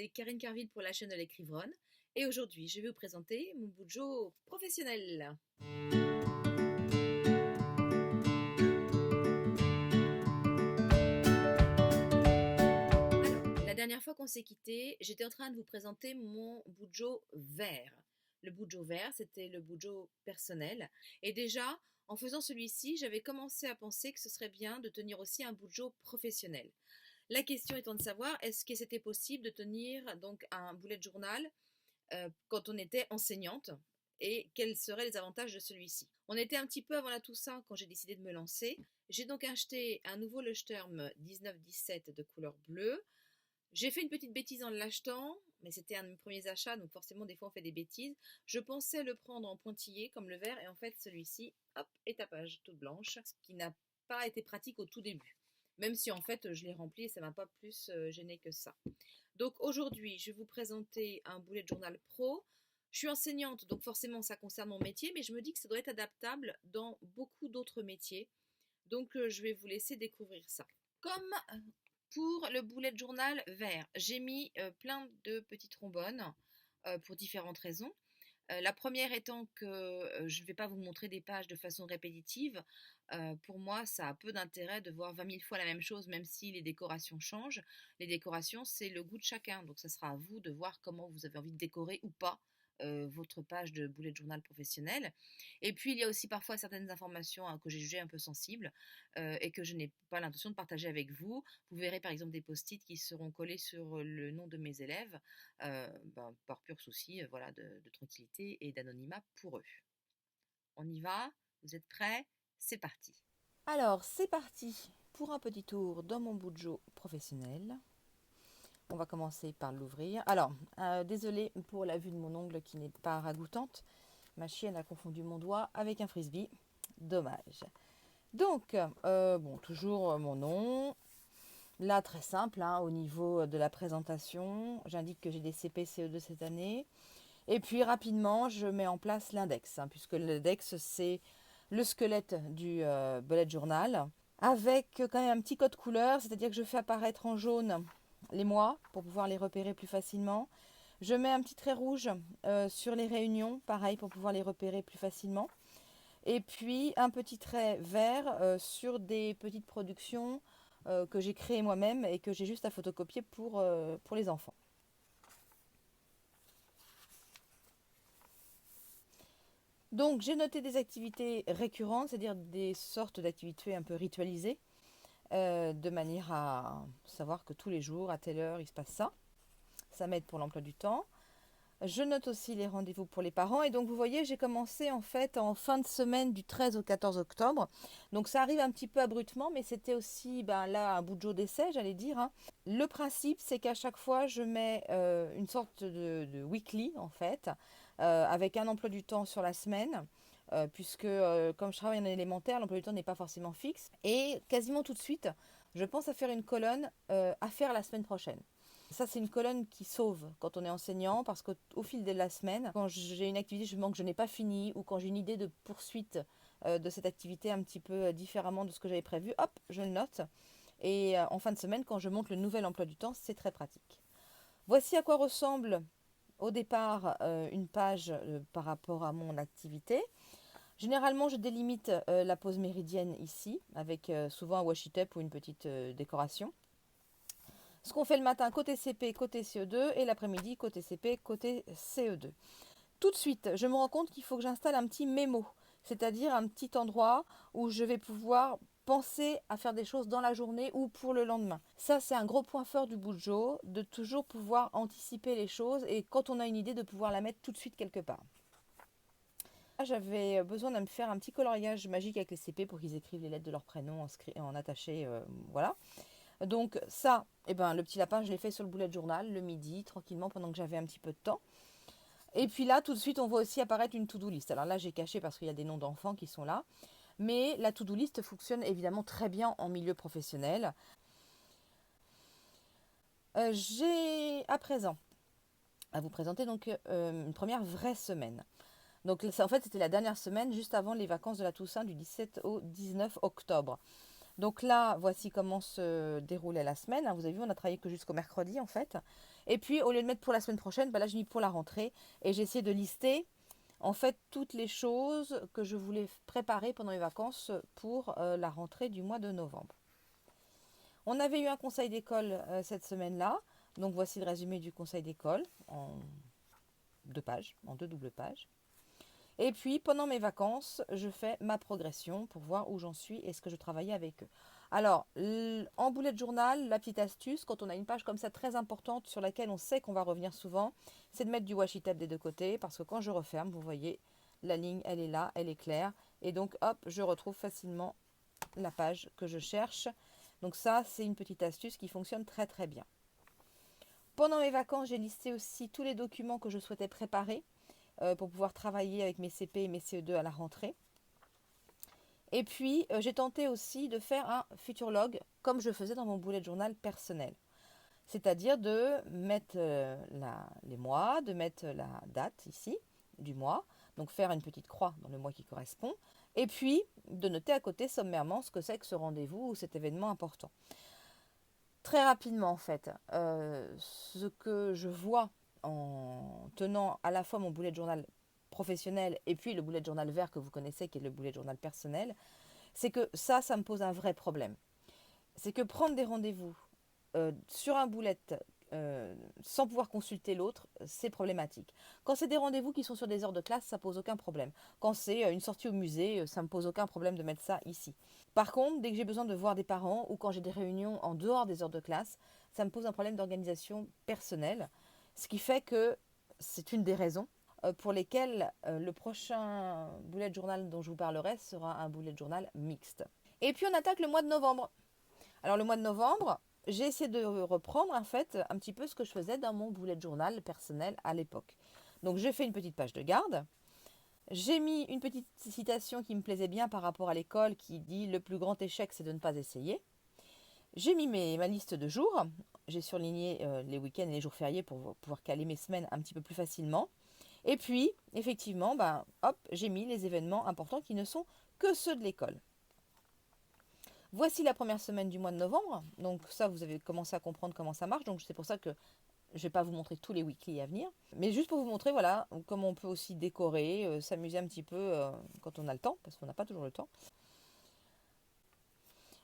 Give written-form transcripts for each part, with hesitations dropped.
c'est Karine Carville pour la chaîne de l'écrivronne et aujourd'hui je vais vous présenter mon bujo professionnel. Alors, la dernière fois qu'on s'est quitté, j'étais en train de vous présenter mon bujo vert. Le bujo vert, c'était le bujo personnel et déjà en faisant celui-ci, j'avais commencé à penser que ce serait bien de tenir aussi un bujo professionnel. La question étant de savoir est-ce que c'était possible de tenir donc un bullet journal quand on était enseignante et quels seraient les avantages de celui-ci. On était un petit peu avant la Toussaint quand j'ai décidé de me lancer. J'ai donc acheté un nouveau Leuchtturm 1917 de couleur bleue. J'ai fait une petite bêtise en l'achetant, mais c'était un de mes premiers achats, donc forcément des fois on fait des bêtises. Je pensais le prendre en pointillé comme le vert et en fait celui-ci, hop, est à page toute blanche, ce qui n'a pas été pratique au tout début. Même si en fait je l'ai rempli et ça m'a pas plus gêné que ça. Donc aujourd'hui, je vais vous présenter un bullet journal pro. Je suis enseignante, donc forcément ça concerne mon métier, mais je me dis que ça doit être adaptable dans beaucoup d'autres métiers. Donc je vais vous laisser découvrir ça. Comme pour le bullet journal vert, j'ai mis plein de petits trombones pour différentes raisons. La première étant que je ne vais pas vous montrer des pages de façon répétitive. Pour moi, ça a peu d'intérêt de voir 20 000 fois la même chose, même si les décorations changent. Les décorations, c'est le goût de chacun. Donc, ça sera à vous de voir comment vous avez envie de décorer ou pas votre page de bullet journal professionnel. Et puis, il y a aussi parfois certaines informations que j'ai jugées un peu sensibles et que je n'ai pas l'intention de partager avec vous. Vous verrez par exemple des post-it qui seront collés sur le nom de mes élèves par pur souci voilà, de tranquillité et d'anonymat pour eux. On y va? Vous êtes prêts? C'est parti. Alors, c'est parti pour un petit tour dans mon bujo professionnel. On va commencer par l'ouvrir. Alors, désolé pour la vue de mon ongle qui n'est pas ragoûtante. Ma chienne a confondu mon doigt avec un frisbee. Dommage. Donc, bon, toujours mon nom. Là, très simple, hein, au niveau de la présentation. J'indique que j'ai des CP CE2 cette année. Et puis, rapidement, je mets en place l'index, hein, puisque l'index, c'est le squelette du bullet journal, avec quand même un petit code couleur, c'est-à-dire que je fais apparaître en jaune les mois pour pouvoir les repérer plus facilement. Je mets un petit trait rouge sur les réunions, pareil, pour pouvoir les repérer plus facilement. Et puis un petit trait vert sur des petites productions que j'ai créées moi-même et que j'ai juste à photocopier pour les enfants. Donc j'ai noté des activités récurrentes, c'est-à-dire des sortes d'activités un peu ritualisées, de manière à savoir que tous les jours, à telle heure, il se passe ça. Ça m'aide pour l'emploi du temps. Je note aussi les rendez-vous pour les parents. Et donc, vous voyez, j'ai commencé en fait en fin de semaine du 13 au 14 octobre. Donc, ça arrive un petit peu abruptement, mais c'était aussi là un bujo d'essai, j'allais dire, hein. Le principe, c'est qu'à chaque fois, je mets une sorte de weekly, en fait, avec un emploi du temps sur la semaine. Puisque comme je travaille en élémentaire, l'emploi du temps n'est pas forcément fixe. Et quasiment tout de suite, je pense à faire une colonne à faire la semaine prochaine. Ça, c'est une colonne qui sauve quand on est enseignant, parce qu'au fil de la semaine, quand j'ai une activité que je n'ai pas finie, ou quand j'ai une idée de poursuite de cette activité un petit peu différemment de ce que j'avais prévu, hop, je le note. Et en fin de semaine, quand je monte le nouvel emploi du temps, c'est très pratique. Voici à quoi ressemble au départ une page par rapport à mon activité. Généralement, je délimite la pause méridienne ici, avec souvent un washi tape ou une petite décoration. Ce qu'on fait le matin côté CP, côté CE2, et l'après-midi côté CP, côté CE2. Tout de suite, je me rends compte qu'il faut que j'installe un petit mémo, c'est-à-dire un petit endroit où je vais pouvoir penser à faire des choses dans la journée ou pour le lendemain. Ça, c'est un gros point fort du bujo, de toujours pouvoir anticiper les choses et quand on a une idée, de pouvoir la mettre tout de suite quelque part. J'avais besoin de me faire un petit coloriage magique avec les CP pour qu'ils écrivent les lettres de leur prénom en attaché, voilà. Donc ça, le petit lapin, je l'ai fait sur le bullet journal le midi, tranquillement, pendant que j'avais un petit peu de temps. Et puis là, tout de suite, on voit aussi apparaître une to-do list. Alors là, j'ai caché parce qu'il y a des noms d'enfants qui sont là. Mais la to-do list fonctionne évidemment très bien en milieu professionnel. J'ai à présent à vous présenter donc une première vraie semaine. Donc ça, en fait, c'était la dernière semaine juste avant les vacances de la Toussaint du 17 au 19 octobre. Donc là, voici comment se déroulait la semaine, hein. Vous avez vu, on a travaillé que jusqu'au mercredi en fait. Et puis au lieu de mettre pour la semaine prochaine, bah là j'ai mis pour la rentrée. Et j'ai essayé de lister en fait toutes les choses que je voulais préparer pendant les vacances pour la rentrée du mois de novembre. On avait eu un conseil d'école cette semaine-là. Donc voici le résumé du conseil d'école en 2 pages, en 2 doubles pages. Et puis, pendant mes vacances, je fais ma progression pour voir où j'en suis et ce que je travaillais avec eux. Alors, en bullet journal, la petite astuce, quand on a une page comme ça très importante sur laquelle on sait qu'on va revenir souvent, c'est de mettre du washi tape des deux côtés parce que quand je referme, vous voyez, la ligne, elle est là, elle est claire. Et donc, hop, je retrouve facilement la page que je cherche. Donc ça, c'est une petite astuce qui fonctionne très très bien. Pendant mes vacances, j'ai listé aussi tous les documents que je souhaitais préparer pour pouvoir travailler avec mes CP et mes CE2 à la rentrée. Et puis, j'ai tenté aussi de faire un futur log comme je faisais dans mon bullet journal personnel. C'est-à-dire de mettre les mois, de mettre la date ici du mois, donc faire une petite croix dans le mois qui correspond, et puis de noter à côté sommairement ce que c'est que ce rendez-vous ou cet événement important. Très rapidement en fait, ce que je vois en tenant à la fois mon bullet journal professionnel et puis le bullet journal vert que vous connaissez qui est le bullet journal personnel, c'est que ça me pose un vrai problème. C'est que prendre des rendez-vous sur un bullet sans pouvoir consulter l'autre, c'est problématique. Quand c'est des rendez-vous qui sont sur des heures de classe, ça pose aucun problème. Quand c'est une sortie au musée, ça me pose aucun problème de mettre ça ici. Par contre, dès que j'ai besoin de voir des parents ou quand j'ai des réunions en dehors des heures de classe, ça me pose un problème d'organisation personnelle. Ce qui fait que c'est une des raisons pour lesquelles le prochain bullet journal dont je vous parlerai sera un bullet journal mixte. Et puis on attaque le mois de novembre. Alors le mois de novembre, j'ai essayé de reprendre en fait un petit peu ce que je faisais dans mon bullet journal personnel à l'époque. Donc j'ai fait une petite page de garde. J'ai mis une petite citation qui me plaisait bien par rapport à l'école qui dit le plus grand échec c'est de ne pas essayer. J'ai mis ma liste de jours. J'ai surligné les week-ends et les jours fériés pour pouvoir caler mes semaines un petit peu plus facilement. Et puis, effectivement, hop, j'ai mis les événements importants qui ne sont que ceux de l'école. Voici la première semaine du mois de novembre. Donc ça, vous avez commencé à comprendre comment ça marche. Donc c'est pour ça que je ne vais pas vous montrer tous les weekly à venir. Mais juste pour vous montrer, voilà, comment on peut aussi décorer, s'amuser un petit peu quand on a le temps, parce qu'on n'a pas toujours le temps.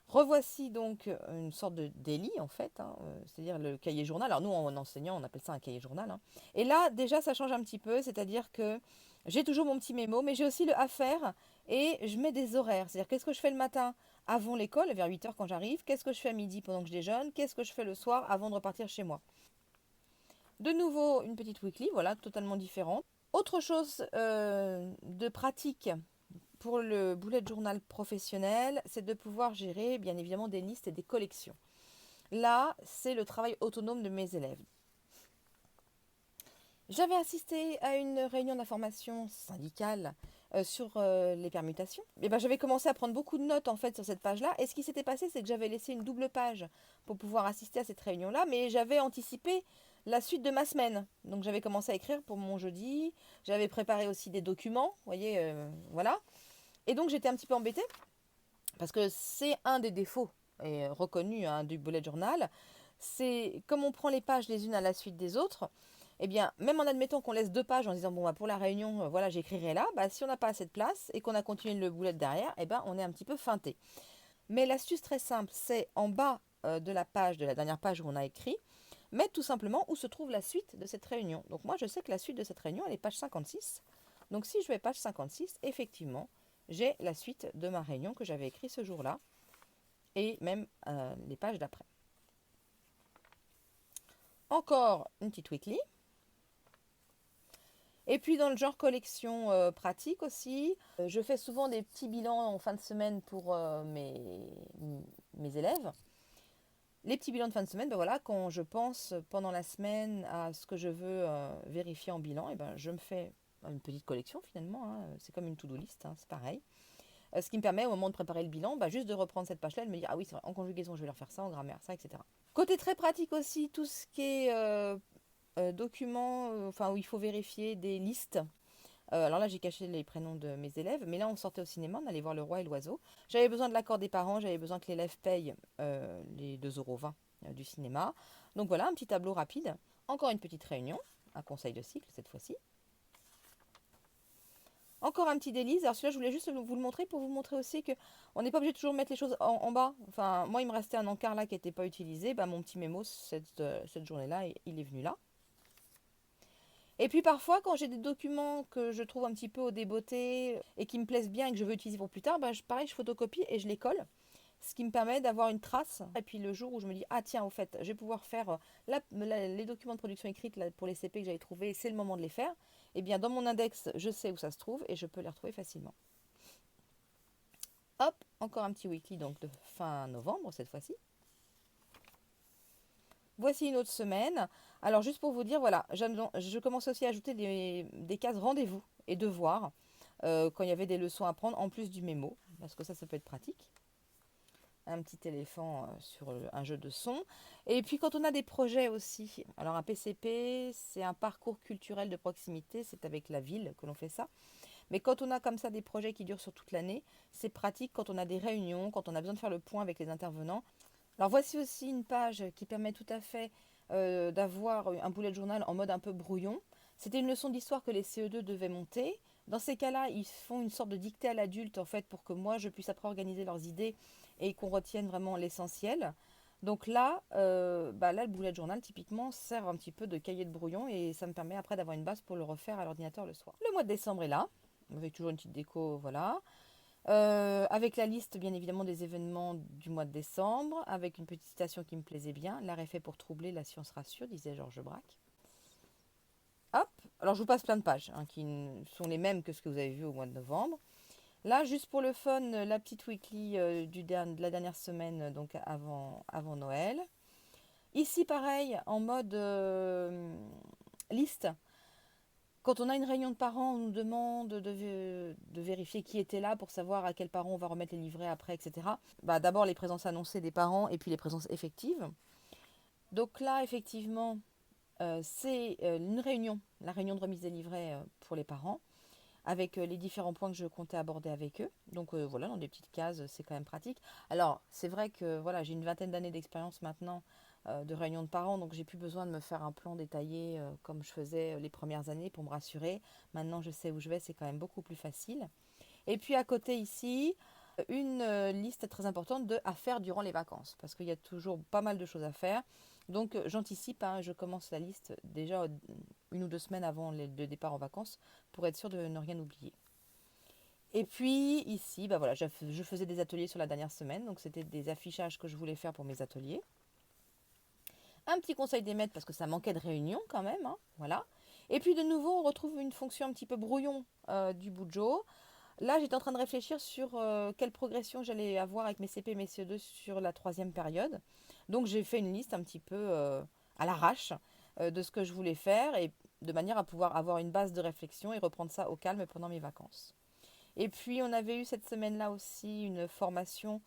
Revoici donc une sorte de daily en fait, hein, c'est-à-dire le cahier journal. Alors nous, en enseignant, on appelle ça un cahier journal, hein. Et là, déjà, ça change un petit peu, c'est-à-dire que j'ai toujours mon petit mémo, mais j'ai aussi le à faire et je mets des horaires. C'est-à-dire qu'est-ce que je fais le matin avant l'école, vers 8 heures quand j'arrive, qu'est-ce que je fais à midi pendant que je déjeune, qu'est-ce que je fais le soir avant de repartir chez moi. De nouveau, une petite weekly, voilà, totalement différente. Autre chose de pratique pour le bullet journal professionnel, c'est de pouvoir gérer bien évidemment des listes et des collections. Là, c'est le travail autonome de mes élèves. J'avais assisté à une réunion d'information syndicale sur les permutations. Et ben, j'avais commencé à prendre beaucoup de notes en fait sur cette page-là. Et ce qui s'était passé, c'est que j'avais laissé une double page pour pouvoir assister à cette réunion-là, mais j'avais anticipé la suite de ma semaine. Donc j'avais commencé à écrire pour mon jeudi. J'avais préparé aussi des documents, vous voyez, voilà. Et donc j'étais un petit peu embêtée parce que c'est un des défauts et reconnu hein, du bullet journal. C'est comme on prend les pages les unes à la suite des autres. Eh bien, même en admettant qu'on laisse 2 pages en disant bon bah pour la réunion, voilà, j'écrirai là, bah, si on n'a pas assez de place et qu'on a continué le bullet derrière, eh ben on est un petit peu feinté. Mais l'astuce très simple, c'est en bas de la page, de la dernière page où on a écrit, mettre tout simplement où se trouve la suite de cette réunion. Donc moi, je sais que la suite de cette réunion, elle est page 56. Donc si je vais page 56, effectivement, j'ai la suite de ma réunion que j'avais écrite ce jour-là et même les pages d'après. Encore une petite weekly. Et puis dans le genre collection pratique aussi, je fais souvent des petits bilans en fin de semaine pour mes élèves. Les petits bilans de fin de semaine, ben voilà, quand je pense pendant la semaine à ce que je veux vérifier en bilan, et ben je me fais une petite collection finalement, hein. C'est comme une to-do list, hein, c'est pareil. Ce qui me permet au moment de préparer le bilan, juste de reprendre cette page-là et de me dire ah oui c'est vrai, en conjugaison je vais leur faire ça, en grammaire ça, etc. Côté très pratique aussi, tout ce qui est documents, enfin où il faut vérifier des listes. Alors là, j'ai caché les prénoms de mes élèves, mais là, on sortait au cinéma, on allait voir Le Roi et l'Oiseau. J'avais besoin de l'accord des parents, j'avais besoin que l'élève paye les 2,20 € du cinéma. Donc voilà, un petit tableau rapide. Encore une petite réunion, un conseil de cycle cette fois-ci. Encore un petit délice. Alors celui-là, je voulais juste vous le montrer pour vous montrer aussi que on n'est pas obligé de toujours mettre les choses en bas. Enfin, moi, il me restait un encart là qui n'était pas utilisé. Bah, mon petit mémo, cette journée-là, il est venu là. Et puis parfois, quand j'ai des documents que je trouve un petit peu au débeauté et qui me plaisent bien et que je veux utiliser pour plus tard, bah, pareil, je photocopie et je les colle. Ce qui me permet d'avoir une trace. Et puis le jour où je me dis, ah tiens, au fait, je vais pouvoir faire les documents de production écrite là, pour les CP que j'avais trouvés, c'est le moment de les faire. Eh bien, dans mon index, je sais où ça se trouve et je peux les retrouver facilement. Hop, encore un petit weekly donc de fin novembre cette fois-ci. Voici une autre semaine. Alors juste pour vous dire, voilà, je commence aussi à ajouter des cases rendez-vous et devoirs quand il y avait des leçons à prendre en plus du mémo, parce que ça peut être pratique. Un petit éléphant sur un jeu de son. Et puis quand on a des projets aussi, alors un PCP, c'est un parcours culturel de proximité, c'est avec la ville que l'on fait ça. Mais quand on a comme ça des projets qui durent sur toute l'année, c'est pratique quand on a des réunions, quand on a besoin de faire le point avec les intervenants. Alors voici aussi une page qui permet tout à fait d'avoir un bullet journal en mode un peu brouillon. C'était une leçon d'histoire que les CE2 devaient monter. Dans ces cas-là, ils font une sorte de dictée à l'adulte en fait pour que moi je puisse après organiser leurs idées et qu'on retienne vraiment l'essentiel. Donc là, là, le bullet journal typiquement sert un petit peu de cahier de brouillon et ça me permet après d'avoir une base pour le refaire à l'ordinateur le soir. Le mois de décembre est là, avec toujours une petite déco, voilà. Avec la liste, bien évidemment, des événements du mois de décembre, avec une petite citation qui me plaisait bien. L'art est fait pour troubler, la science rassure, disait Georges Braque. Hop, alors je vous passe plein de pages qui sont les mêmes que ce que vous avez vu au mois de novembre. Là, juste pour le fun, la petite weekly de la dernière semaine, donc avant Noël. Ici, pareil, en mode liste. Quand on a une réunion de parents, on nous demande de vérifier qui était là pour savoir à quel parent on va remettre les livrets après, etc. Bah, d'abord les présences annoncées des parents et puis les présences effectives. Donc là, effectivement, c'est une réunion, la réunion de remise des livrets pour les parents, avec les différents points que je comptais aborder avec eux. Donc voilà, dans des petites cases, c'est quand même pratique. Alors, c'est vrai que voilà, j'ai une vingtaine d'années d'expérience maintenant de réunion de parents, donc j'ai plus besoin de me faire un plan détaillé comme je faisais les premières années pour me rassurer. Maintenant, je sais où je vais, c'est quand même beaucoup plus facile. Et puis à côté ici, une liste très importante à faire durant les vacances, parce qu'il y a toujours pas mal de choses à faire. Donc j'anticipe, hein, je commence la liste déjà une ou deux semaines avant le départ en vacances pour être sûr de ne rien oublier. Et puis ici, bah voilà, je faisais des ateliers sur la dernière semaine, donc c'était des affichages que je voulais faire pour mes ateliers. Un petit conseil des maîtres parce que ça manquait de réunion quand même, hein, voilà. Et puis de nouveau, on retrouve une fonction un petit peu brouillon du Bujo. Là, j'étais en train de réfléchir sur quelle progression j'allais avoir avec mes CP et mes CE2 sur la troisième période. Donc j'ai fait une liste un petit peu à l'arrache de ce que je voulais faire et de manière à pouvoir avoir une base de réflexion et reprendre ça au calme pendant mes vacances. Et puis on avait eu cette semaine-là aussi une formation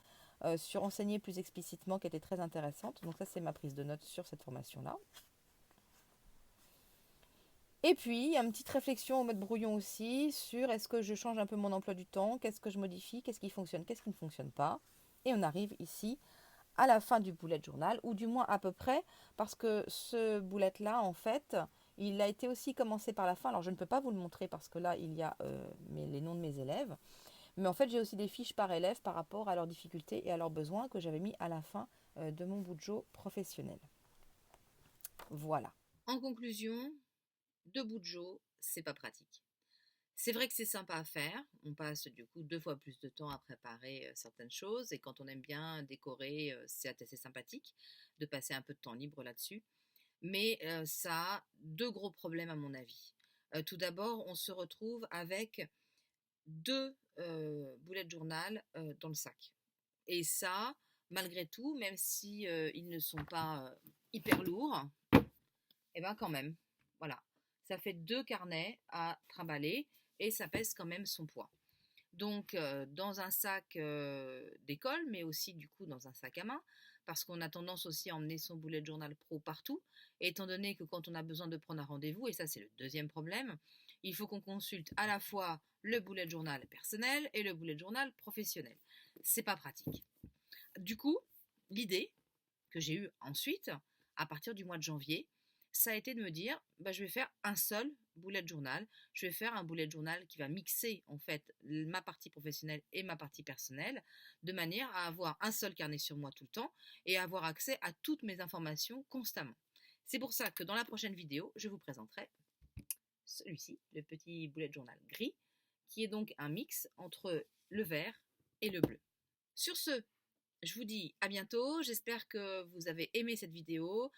sur enseigner plus explicitement qui était très intéressante. Donc ça c'est ma prise de notes sur cette formation-là. Et puis, une petite réflexion au mode brouillon aussi sur est-ce que je change un peu mon emploi du temps, qu'est-ce que je modifie, qu'est-ce qui fonctionne, qu'est-ce qui ne fonctionne pas. Et on arrive ici à la fin du bullet journal, ou du moins à peu près, parce que ce bullet-là, en fait, il a été aussi commencé par la fin. Alors, je ne peux pas vous le montrer parce que là, il y a les noms de mes élèves. Mais en fait, j'ai aussi des fiches par élève par rapport à leurs difficultés et à leurs besoins que j'avais mis à la fin de mon Bujo professionnel. Voilà. En conclusion, de Bujo, c'est pas pratique. C'est vrai que c'est sympa à faire. On passe du coup 2 fois plus de temps à préparer certaines choses. Et quand on aime bien décorer, c'est assez sympathique de passer un peu de temps libre là-dessus. Mais ça a deux gros problèmes à mon avis. Tout d'abord, on se retrouve avec deux bullet journal dans le sac. Et ça, malgré tout, même si ils ne sont pas hyper lourds, et ben quand même, voilà. Ça fait deux carnets à trimballer et ça pèse quand même son poids. Donc, dans un sac d'école, mais aussi du coup dans un sac à main, parce qu'on a tendance aussi à emmener son bullet journal pro partout, étant donné que quand on a besoin de prendre un rendez-vous, et ça c'est le deuxième problème, Il faut qu'on consulte à la fois le bullet journal personnel et le bullet journal professionnel. C'est pas pratique. Du coup, l'idée que j'ai eue ensuite, à partir du mois de janvier, ça a été de me dire, je vais faire un seul bullet journal. Je vais faire un bullet journal qui va mixer en fait ma partie professionnelle et ma partie personnelle, de manière à avoir un seul carnet sur moi tout le temps et à avoir accès à toutes mes informations constamment. C'est pour ça que dans la prochaine vidéo, je vous présenterai celui-ci, le petit bullet journal gris, qui est donc un mix entre le vert et le bleu. Sur ce, je vous dis à bientôt, j'espère que vous avez aimé cette vidéo.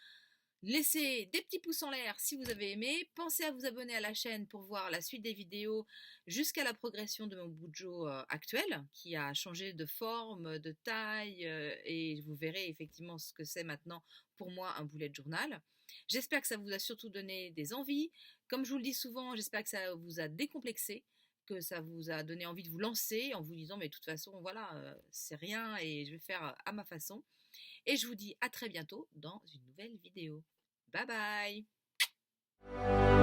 Laissez des petits pouces en l'air si vous avez aimé. Pensez à vous abonner à la chaîne pour voir la suite des vidéos jusqu'à la progression de mon Bujo actuel qui a changé de forme, de taille et vous verrez effectivement ce que c'est maintenant pour moi un bullet journal. J'espère que ça vous a surtout donné des envies. Comme je vous le dis souvent, j'espère que ça vous a décomplexé, que ça vous a donné envie de vous lancer en vous disant mais de toute façon voilà, c'est rien et je vais faire à ma façon. Et je vous dis à très bientôt dans une nouvelle vidéo. Bye bye!